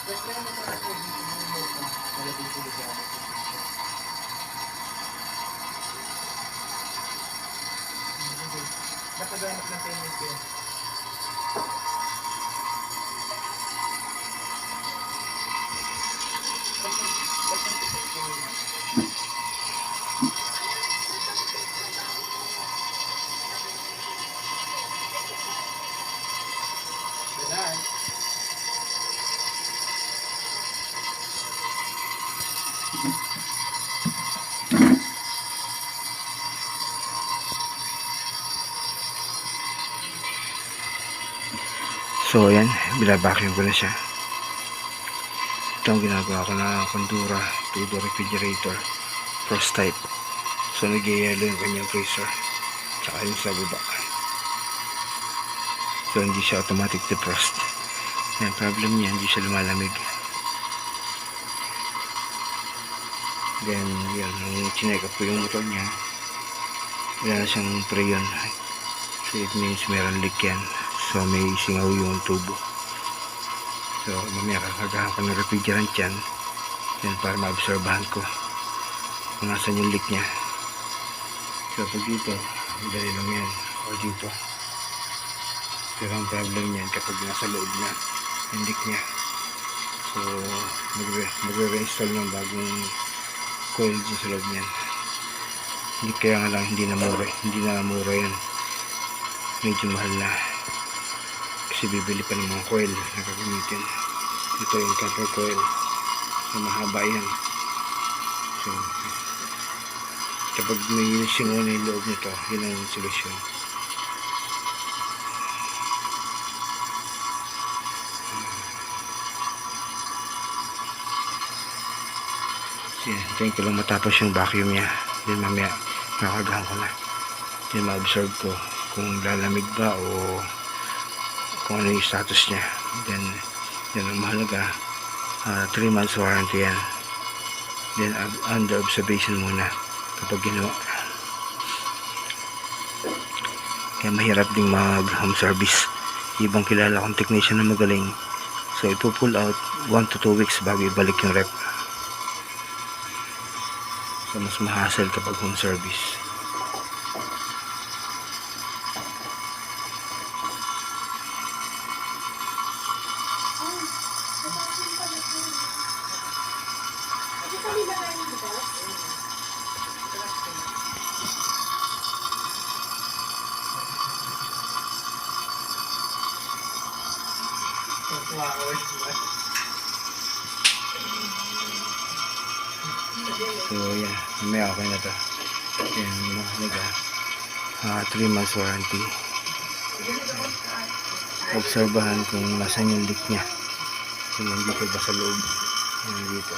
Nakagamit ng payment ko. So ayan, binabacuum ko na siya. Ito ang ginagawa ko na Condura two-door refrigerator, frost type. So nag-yelo yung kanyang freezer, tsaka yung sa baba. So hindi siya automatic defrost. Yan, problem niya, hindi siya lumalamig. Then yan, nung chinek up ko yung motor niya, wala na siyang preyon. So it means meron leak yan. So may singaw yung tubo. So mamaya kakagahan ko ng refrigerant yan. Yan para maabsorbahan ko kung nasan yung leak nya. So pag dito, dali lang yan. O dito. Pero ang problem yan kapag nasa loob na yung leak nya. So magre-reinstall ng bagong coil dyan sa loob nyan. Hindi kaya nga lang hindi na mura yan. Medyo mahal na. Kasi bibili pa ng mga coil na gagamitin. Ito yung copper coil na mahaba yan. So kapag may singaw na yung loob nito, yun ang solusyon. Hintayin ko lang matapos yung vacuum nya. Then mamaya nakagahan ko na. Then ma-absorb ko kung lalamig ba o kung ano yung status nya. Then yan ang mahalaga, 3 months warranty yan. Then under observation muna kapag ginawa. Kaya mahirap ding mag home service. Ibang kilala kong technician na magaling, so ito pull out 1 to 2 weeks bago ibalik yung rep. So mas mahassle kapag home service. So yan, may okay na to. Yan, mahalaga, 3 months warranty. Obserbahan kung nasan yung leak nya. So nandito ba sa loob, yan dito.